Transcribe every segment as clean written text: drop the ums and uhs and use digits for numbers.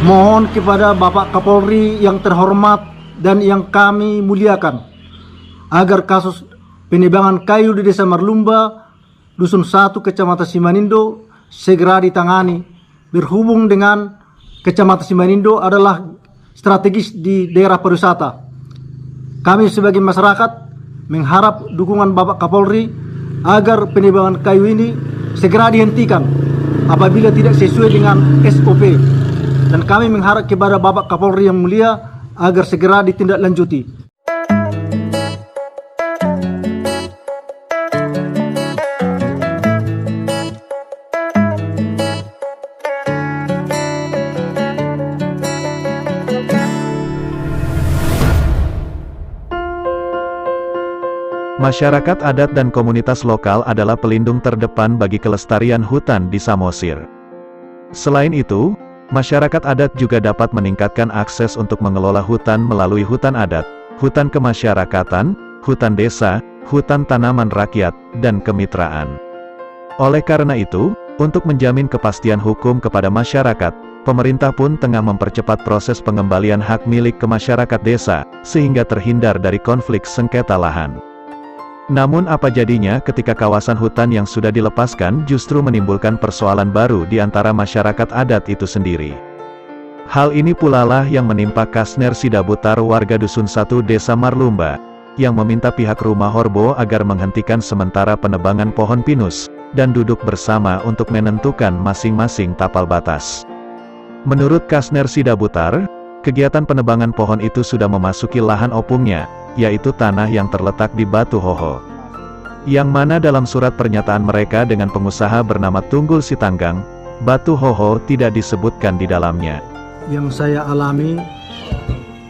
Mohon kepada Bapak Kapolri yang terhormat dan yang kami muliakan agar kasus penebangan kayu di Desa Marlumba, Dusun 1, Kecamatan Simanindo segera ditangani. Berhubung dengan Kecamatan Simanindo adalah strategis di daerah pariwisata. Kami sebagai masyarakat mengharap dukungan Bapak Kapolri agar penebangan kayu ini segera dihentikan apabila tidak sesuai dengan SOP. Dan kami mengharap kepada Bapak Kapolri yang mulia agar segera ditindaklanjuti. Masyarakat adat dan komunitas lokal adalah pelindung terdepan bagi kelestarian hutan di Samosir. Selain itu, masyarakat adat juga dapat meningkatkan akses untuk mengelola hutan melalui hutan adat, hutan kemasyarakatan, hutan desa, hutan tanaman rakyat, dan kemitraan. Oleh karena itu, untuk menjamin kepastian hukum kepada masyarakat, pemerintah pun tengah mempercepat proses pengembalian hak milik ke masyarakat desa, sehingga terhindar dari konflik sengketa lahan. Namun apa jadinya ketika kawasan hutan yang sudah dilepaskan justru menimbulkan persoalan baru di antara masyarakat adat itu sendiri. Hal ini pula lah yang menimpa Kasner Sidabutar warga Dusun 1 Desa Marlumba, yang meminta pihak Rumah Horbo agar menghentikan sementara penebangan pohon pinus, dan duduk bersama untuk menentukan masing-masing tapal batas. Menurut Kasner Sidabutar, kegiatan penebangan pohon itu sudah memasuki lahan opungnya, yaitu tanah yang terletak di Batu Hoho. Yang mana dalam surat pernyataan mereka dengan pengusaha bernama Tunggul Sitanggang, Batu Hoho tidak disebutkan di dalamnya. Yang saya alami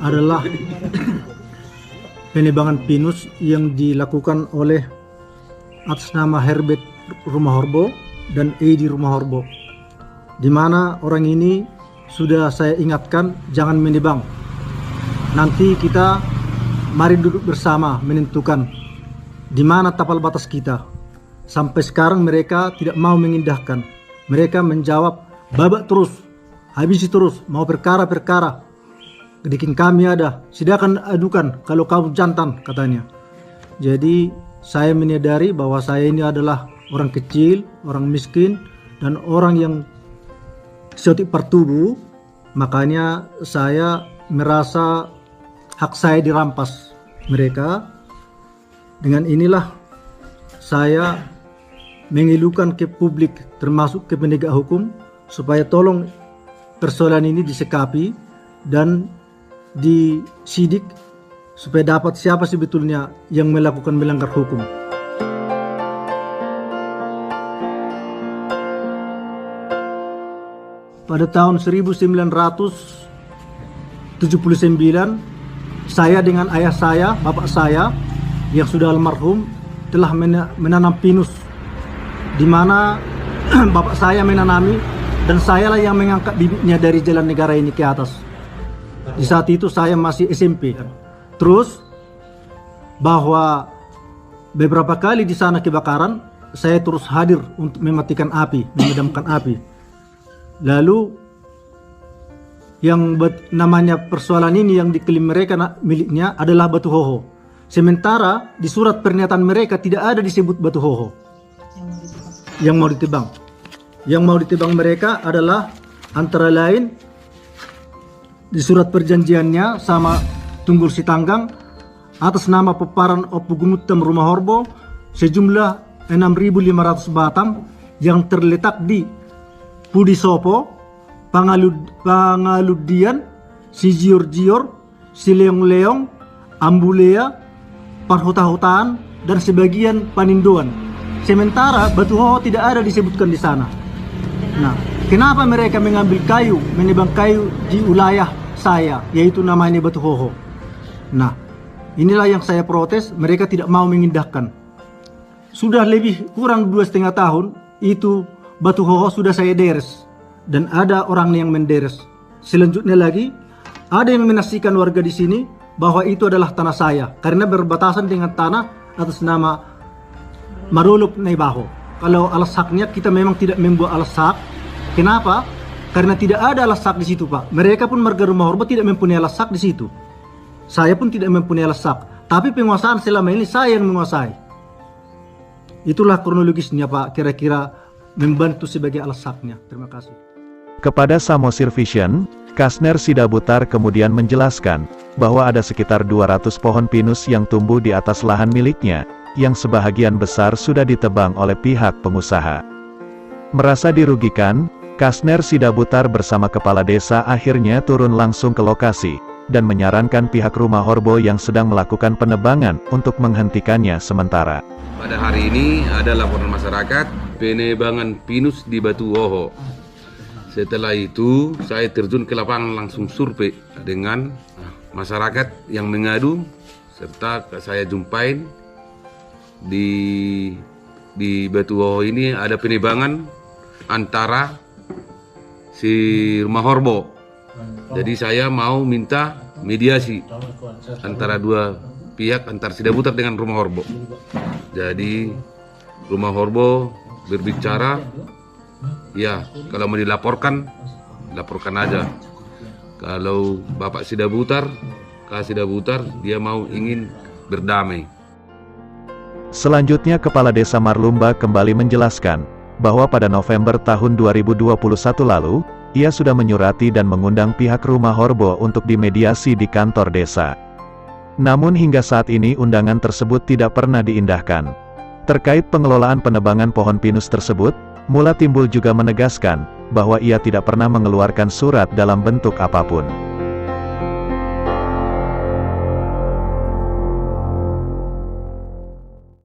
adalah penebangan pinus yang dilakukan oleh atas nama Herbert Rumah Horbo dan Edi Rumah Horbo, di mana orang ini sudah saya ingatkan jangan menebang. Nanti kita mari duduk bersama menentukan di mana tapal batas kita. Sampai sekarang mereka tidak mau mengindahkan. Mereka menjawab babak terus, habisi terus, mau perkara-perkara. Dikin kami ada, silakan adukan kalau kamu jantan, katanya. Jadi saya menyadari bahwa saya ini adalah orang kecil, orang miskin, dan orang yang seotik pertubuh. Makanya saya merasa hak saya dirampas mereka. Dengan inilah saya mengeluhkan ke publik termasuk ke penegak hukum supaya tolong persoalan ini disikapi dan disidik supaya dapat siapa sebetulnya yang melakukan melanggar hukum. Pada tahun 1979, saya dengan ayah saya, bapak saya yang sudah almarhum telah menanam pinus, di mana bapak saya menanami dan saya lah yang mengangkat bibitnya dari jalan negara ini ke atas. Di saat itu saya masih SMP. Terus bahwa beberapa kali di sana kebakaran, saya terus hadir untuk mematikan api, memadamkan api. Lalu yang namanya persoalan ini yang diklaim mereka miliknya adalah Batu Hoho. Sementara di surat pernyataan mereka tidak ada disebut Batu Hoho yang mau ditebang. Yang mau ditebang mereka adalah antara lain di surat perjanjiannya sama Tunggul Sitanggang atas nama peparan Opugumutam Rumah Horbo sejumlah 6.500 batang yang terletak di Pudisopo, Pangaludian, Sijior-jior, Sileong-leong, Ambulea, Parhuta-hutaan, dan sebagian Panindoan. Sementara Batu Hoho tidak ada disebutkan di sana. Nah, kenapa mereka mengambil kayu, menebang kayu di wilayah saya, yaitu namanya Batu Hoho? Nah, inilah yang saya protes, mereka tidak mau mengindahkan. Sudah lebih kurang 2,5 tahun, itu Batu Hoho sudah saya deres. Dan ada orang yang menderes. Selanjutnya lagi, ada yang menasikan warga di sini bahwa itu adalah tanah saya karena berbatasan dengan tanah atas nama Maruluk Naibaho. Kalau alas haknya kita memang tidak membuat alas hak. Kenapa? Karena tidak ada alas sak di situ, Pak. Mereka pun warga Rumah Horbo tidak mempunyai alas sak di situ. Saya pun tidak mempunyai alas sak. Tapi penguasaan selama ini saya yang menguasai. Itulah kronologisnya, Pak. Kira-kira membantu sebagai alas saknya. Terima kasih. Kepada Samosir Vision, Kasner Sidabutar kemudian menjelaskan bahwa ada sekitar 200 pohon pinus yang tumbuh di atas lahan miliknya, yang sebahagian besar sudah ditebang oleh pihak pengusaha. Merasa dirugikan, Kasner Sidabutar bersama kepala desa akhirnya turun langsung ke lokasi, dan menyarankan pihak Rumah Horbo yang sedang melakukan penebangan untuk menghentikannya sementara. Pada hari ini ada laporan masyarakat penebangan pinus di Batu Woho. Setelah itu saya terjun ke lapangan langsung survei dengan masyarakat yang mengadu, serta saya jumpain di Batu Woho ini ada penebangan antara si Rumah Horbo. Jadi saya mau minta mediasi antara dua pihak, antara Sidabutar dengan Rumah Horbo. Jadi Rumah Horbo berbicara, ya kalau mau dilaporkan, laporkan aja. Kalau Bapak Sidabutar, Kak Sidabutar, dia mau ingin berdamai. Selanjutnya Kepala Desa Marlumba kembali menjelaskan bahwa pada November tahun 2021 lalu, ia sudah menyurati dan mengundang pihak Rumah Horbo untuk dimediasi di kantor desa. Namun hingga saat ini undangan tersebut tidak pernah diindahkan. Terkait pengelolaan penebangan pohon pinus tersebut, Mula Timbul juga menegaskan bahwa ia tidak pernah mengeluarkan surat dalam bentuk apapun.